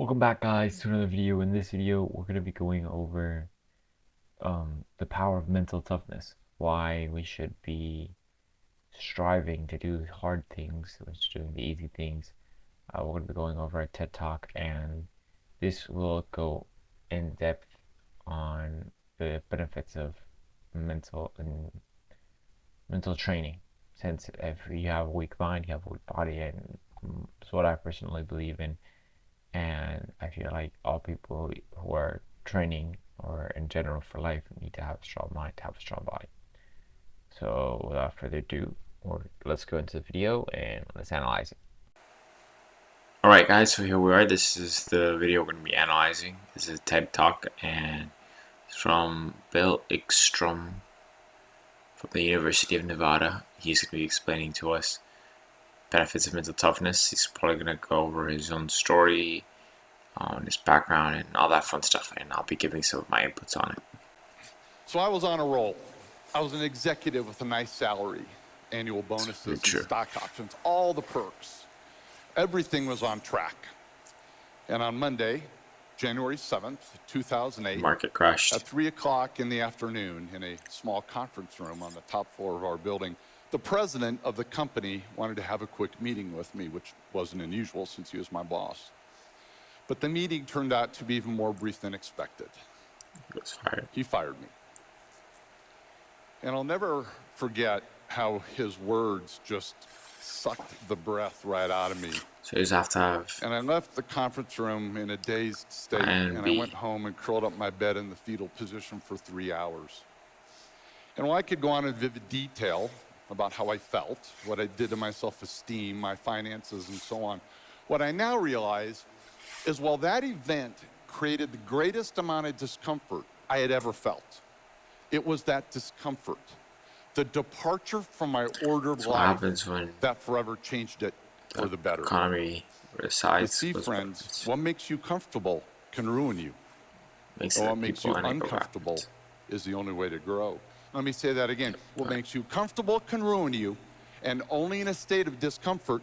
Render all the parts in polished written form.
Welcome back, guys, to another video. In this video, we're going to be going over the power of mental toughness, why we should be striving to do hard things instead of doing the easy things. We're going to be going over a TED Talk, and this will go in depth on the benefits of mental training. Since if you have a weak mind, you have a weak body, and it's what I personally believe in. And I feel like all people who are training or in general for life need to have a strong mind to have a strong body. So without further ado, let's go into the video and let's analyze it. Alright guys, so here we are. This is the video we're going to be analyzing. This is a TED Talk, and it's from Bill Ekstrom from the University of Nevada. He's going to be explaining to us benefits of mental toughness. He's probably going to go over his own story, his background, and all that fun stuff, and I'll be giving some of my inputs on it. So I was on a roll. I was an executive with a nice salary, annual bonuses, and stock options, all the perks. Everything was on track. And on Monday, January 7th, 2008, market crashed. At 3 o'clock in the afternoon in a small conference room on the top floor of our building, the president of the company wanted to have a quick meeting with me, which wasn't unusual since he was my boss. But the meeting turned out to be even more brief than expected. He was fired. He fired me. And I'll never forget how his words just sucked the breath right out of me. So you just have to have... And I left the conference room in a dazed state, and I went home and curled up in my bed in the fetal position for 3 hours. And while I could go on in vivid detail about how I felt, what I did to my self-esteem, my finances, and so on, what I now realize is while that event created the greatest amount of discomfort I had ever felt, it was that discomfort, the departure from my ordered life, that forever changed it for the better. Economy resides. See, friends, what makes you comfortable can ruin you. What makes you uncomfortable is the only way to grow. Let me say that again. What makes you comfortable can ruin you, and only in a state of discomfort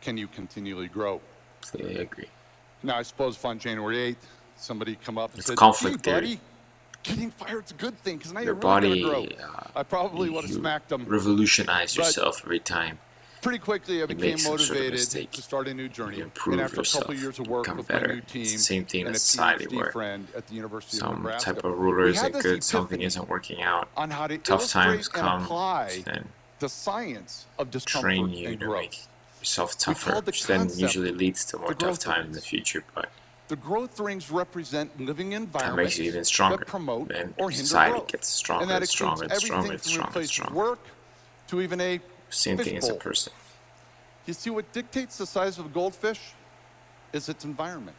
can you continually grow. Completely agree. Now, I suppose if on January 8th, somebody come up and said, conflict "Hey, buddy, getting fired's a good thing, because now your you're body, really gonna grow." I probably would have smacked them. Revolutionize yourself every time. Pretty quickly, I became motivated to start a new journey. And after a couple of years of work with my new team, same thing in and a society PhD where friend at the University of some Nebraska, type of ruler isn't good, something isn't working out, on how to tough times come, apply then the science of discomfort train you and to growth. make yourself tougher, which then usually leads to more tough times in the future. But the growth rings represent living environments that makes you even stronger, that promote and or hinder society growth. gets stronger And that and stronger and stronger and stronger and stronger. Work to even a same thing as a fishbowl. person. You see, what dictates the size of a goldfish is its environment.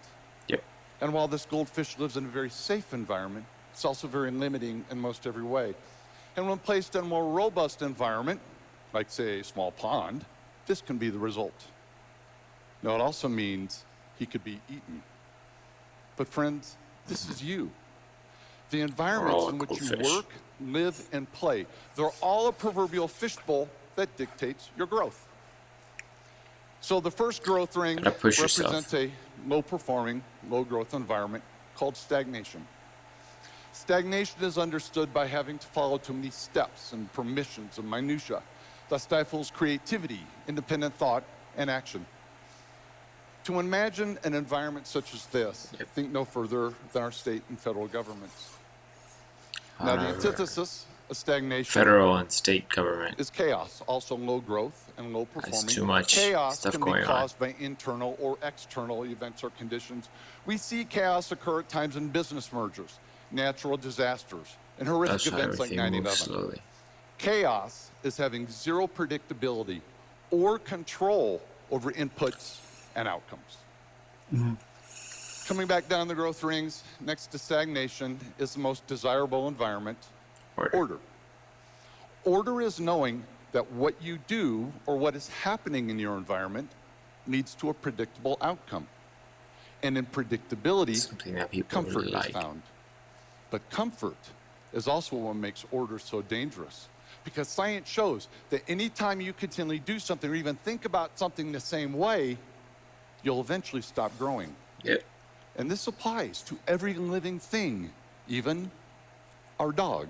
Yep. And while this goldfish lives in a very safe environment, it's also very limiting in most every way. And when placed in a more robust environment, like say a small pond, this can be the result. Now it also means he could be eaten. But friends, this is you. The environments in which you work, live, and play, they're all a proverbial fishbowl that dictates your growth. So the first growth ring represents a low-performing, low-growth environment called stagnation. Stagnation is understood by having to follow too many steps and permissions and minutiae. Thus stifles creativity, independent thought, and action. To imagine an environment such as this, think no further than our state and federal governments. Now the antithesis of stagnation, federal and state government, is chaos, also low growth and low performing. That's too much chaos stuff can going be caused by internal or external events or conditions. We see chaos occur at times in business mergers, natural disasters, and horrific events like 9/11. Chaos is having zero predictability or control over inputs and outcomes. Coming back down the growth rings, next to stagnation is the most desirable environment, order. Order is knowing that what you do or what is happening in your environment leads to a predictable outcome. And in predictability, comfort is found. But comfort is also what makes order so dangerous. Because science shows that anytime you continually do something or even think about something the same way, you'll eventually stop growing. Yep. And this applies to every living thing, even our dog.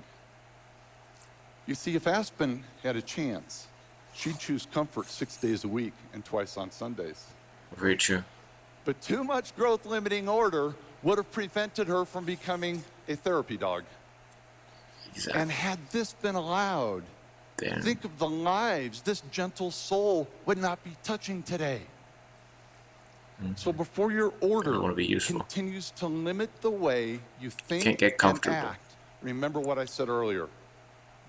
You see, if Aspen had a chance, she'd choose comfort 6 days a week and twice on Sundays. Very true. But too much growth-limiting order would have prevented her from becoming a therapy dog. Exactly. And had this been allowed, Then think of the lives this gentle soul would not be touching today. So before your order wanna be useful. continues to limit the way you think Can't get and comfortable. act, remember what I said earlier.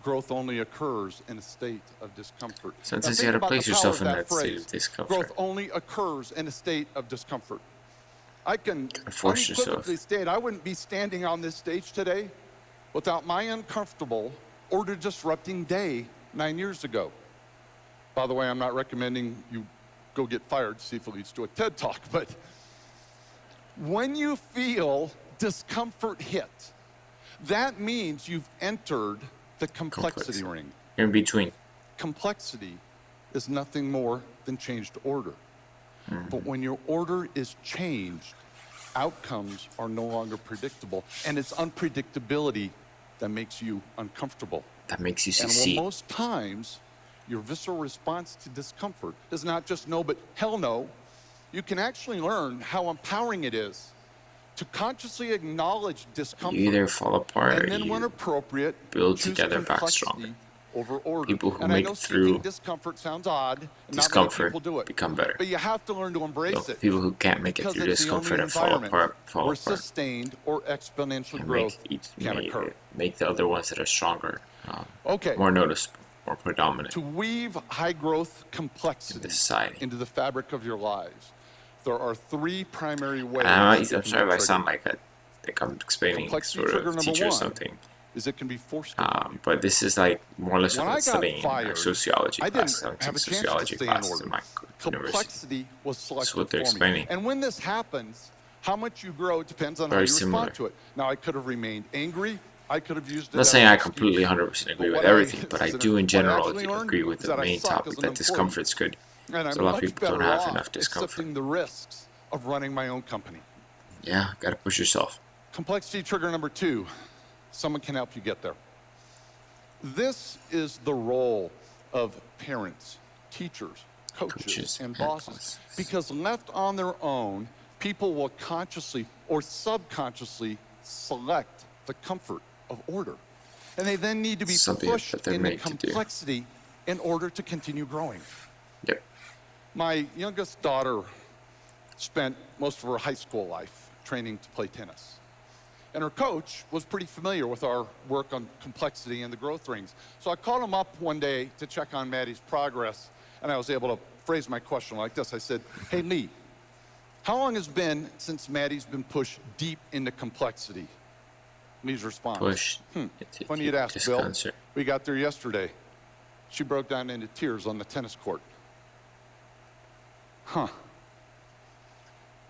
Growth only occurs in a state of discomfort. Sometimes Now you think gotta about place the power yourself of in that state phrase. of discomfort. Growth only occurs in a state of discomfort. I can Force yourself. unequivocally state I wouldn't be standing on this stage today without my uncomfortable, order-disrupting day 9 years ago. By the way, I'm not recommending you go get fired, see if it leads to a TED Talk, but when you feel discomfort hit, that means you've entered the complexity ring. You're in between. Complexity is nothing more than changed order. But when your order is changed, outcomes are no longer predictable, and it's unpredictability that makes you uncomfortable. That makes you And succeed. well, most times, your visceral response to discomfort is not just no, but hell no. You can actually learn how empowering it is to consciously acknowledge discomfort. You either fall apart and or then when you appropriate, build choose together back complexity stronger. over order. People who and I make know it seeking through discomfort sounds odd, and not many discomfort people do it. become better. But you have to learn to embrace So it. people who can't make it Because through it's the only discomfort and fall environment apart where sustained or exponential and growth can make, occur. make the other ones that are stronger Okay. more noticeable, more predominant. To weave high growth complexity In the society. into the fabric of your lives, there are three primary ways. I'm it can sorry if I be sound triggered. like I'm explaining Complexity sort trigger of number teacher or one something. is it can be forced upon you. But this is like more or less When what I I'm got studying fired, like sociology I classes. didn't I'm have a taking chance to sociology stay in classes order. in my university. Complexity was selected what they're for explaining. me. And when this happens, how much you grow depends on Very how you similar. respond to it. Now, I could have remained angry. I could have used it I'm not as saying an I excuse. completely 100% agree But with what everything, but I what do in I general actually learned agree with is the that I main suck as topic an that employee. discomfort's good. And I'm So a lot of much people don't better have off enough discomfort. accepting the risks of running my own company. Yeah, gotta push yourself. Complexity trigger number two, someone can help you get there. This is the role of parents, teachers, coaches, and bosses. Because left on their own, people will consciously or subconsciously select the comfort of order. And they then need to be Something pushed that they're into made to do. complexity in order to continue growing. Yep. My youngest daughter spent most of her high school life training to play tennis. And her coach was pretty familiar with our work on complexity and the growth rings. So I called him up one day to check on Maddie's progress, and I was able to phrase my question like this. I said, hey, Lee, how long has it been since Maddie's been pushed deep into complexity? Lee's response. Push. Funny you'd ask, Bill. Disconcert. We got there yesterday. She broke down into tears on the tennis court. Huh.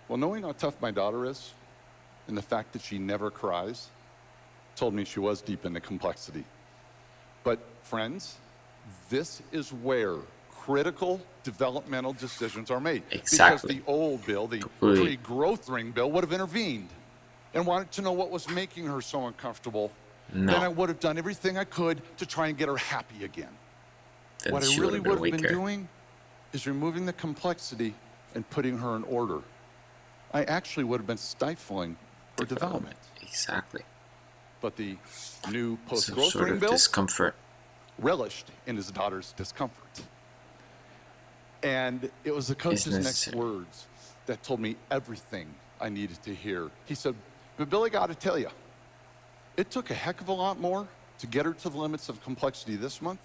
Well, knowing how tough my daughter is, and the fact that she never cries, told me she was deep into complexity. But friends, this is where critical developmental decisions are made. Exactly. Because the old Bill, the Completely. pre-growth ring Bill, would have intervened and wanted to know what was making her so uncomfortable. No. Then I would have done everything I could to try and get her happy again. Then What I she really would have would been have been weaker. doing is removing the complexity and putting her in order. I actually would have been stifling her development. Exactly. But the new Some post-growth sort ring of Bill discomfort. relished in his daughter's discomfort. And it was the coach's next necessary. words that told me everything I needed to hear. He said, but Billy, got to tell you, it took a heck of a lot more to get her to the limits of complexity this month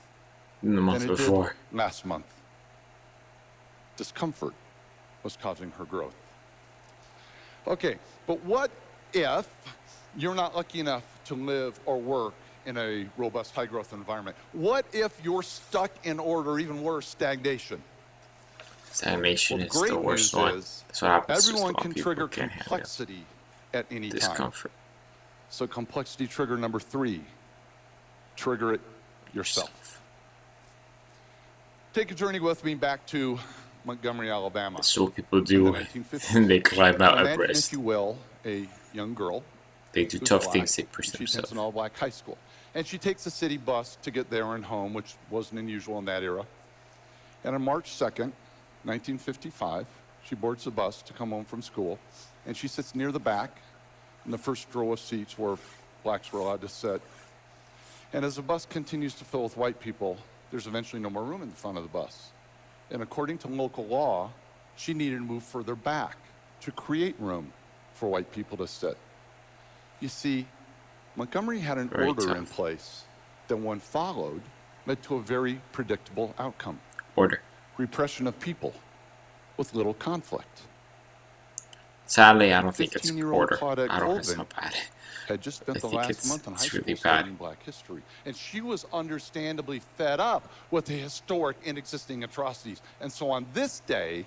In the month than it before. did last month. Discomfort was causing her growth. Okay, but what if you're not lucky enough to live or work in a robust, high-growth environment? What if you're stuck in order, even worse, stagnation? Stagnation Well, is the great worst news one. is That's what happens. Just a everyone lot of can people trigger can't handle complexity at any time. discomfort. So complexity trigger number 3, trigger it yourself. Take a journey with me back to Montgomery, Alabama. That's what people In the do. 1950s. And they climb Mount Imagine, if Everest. you will, a young girl They do who's tough black, things. They push and she attends themselves. an all-black high school. And she takes a city bus to get there and home, which wasn't unusual in that era. And on March 2nd, 1955, she boards the bus to come home from school, and she sits near the back in the first row of seats where blacks were allowed to sit. And as the bus continues to fill with white people, there's eventually no more room in the front of the bus. And according to local law, she needed to move further back to create room for white people to sit. You see, Montgomery had an Very order tough. in place that, when followed, led to a very predictable outcome. Order. Repression of people with little conflict. Sadly, I don't think it's 15-year-old order. Claudette I don't. It's Colvin not bad. had just spent I the think last it's- month in high it's school really bad. studying black history. And she was understandably fed up with the historic and existing atrocities. And so on this day,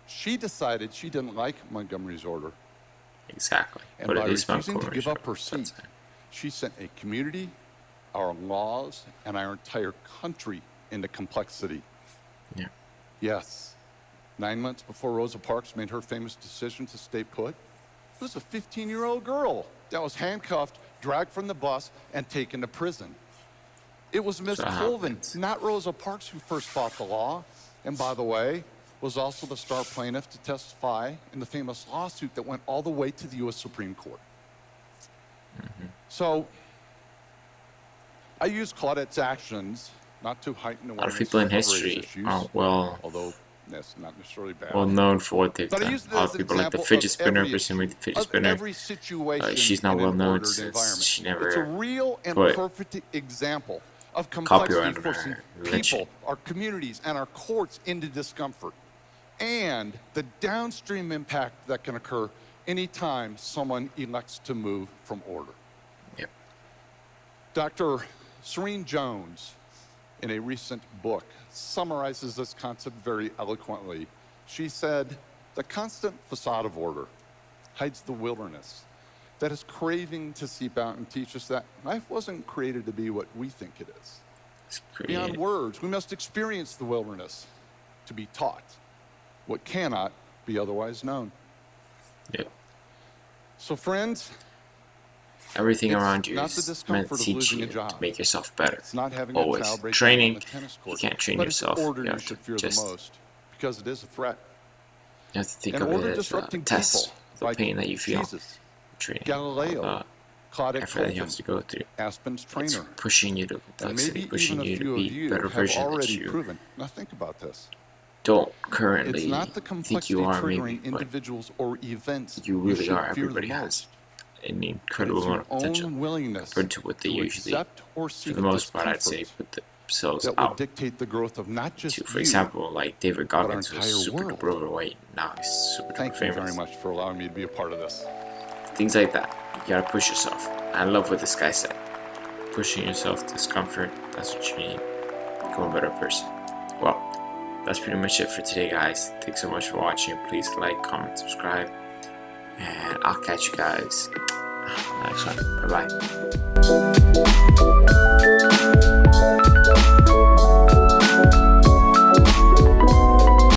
she decided she didn't like Montgomery's order. Exactly. And But by it is refusing to Montgomery's give up order. her seat, she sent a community, our laws, and our entire country into complexity. Yeah. Yes. 9 months before Rosa Parks made her famous decision to stay put, it was a 15-year-old girl that was handcuffed, dragged from the bus, and taken to prison. It was Miss So Colvin, happens. not Rosa Parks, who first fought the law, and by the way, was also the star plaintiff to testify in the famous lawsuit that went all the way to the U.S. Supreme Court. So, I use Claudette's actions not to heighten A lot awareness of people in of race history issues, aren't well that's not necessarily bad. known for what they've But I done. use it A lot as of an people like the example fidget of spinner, every person with the fidget of spinner. every situation She's not in well an known ordered since environment. she never It's a real and put perfect example of complexity copyright on forcing her invention. people, our communities, and our courts into discomfort, and the downstream impact that can occur anytime someone elects to move from order. Yep. Dr. Serene Jones, in a recent book, summarizes this concept very eloquently. She said, "The constant facade of order hides the wilderness that is craving to seep out and teach us that life wasn't created to be what we think it is. It's Beyond creative. words, we must experience the wilderness to be taught what cannot be otherwise known." Yep. So friends, Everything It's around you not the is discomfort meant to of teach losing you a job. to make yourself better. it's not having a Always. child break down Training, on the tennis court. you can't train but yourself. It's order You you have should to fear just- the most, because it is a threat. You have to think And of order it as a disrupting test. people The like pain that you feel. Jesus, Training. Galileo, All Claudette the effort that you Colvin, have to go through. Aspen's It's trainer, pushing you to and complexity, maybe pushing even a you few to of be you better have version that already you proven. Now think about this. don't It's currently not the think complexity you are, triggering maybe, but individuals or events you really should are. fear the Everybody has most. an But incredible it's your amount of potential own willingness compared to what they to usually, accept or for seek the most part, I'd say, discomfort put themselves that will out dictate the growth of not just to. For you. example, like David our Goggins was entire super world. duper overweight. Now he's super Thank duper you very famous. much for allowing me to be a part of this. Things like that. You gotta push yourself. I love what this guy said. Pushing yourself to discomfort, that's what you need. Become a better person. Well, that's pretty much it for today, guys. Thanks so much for watching. Please like, comment, subscribe. And I'll catch you guys next one. Bye-bye.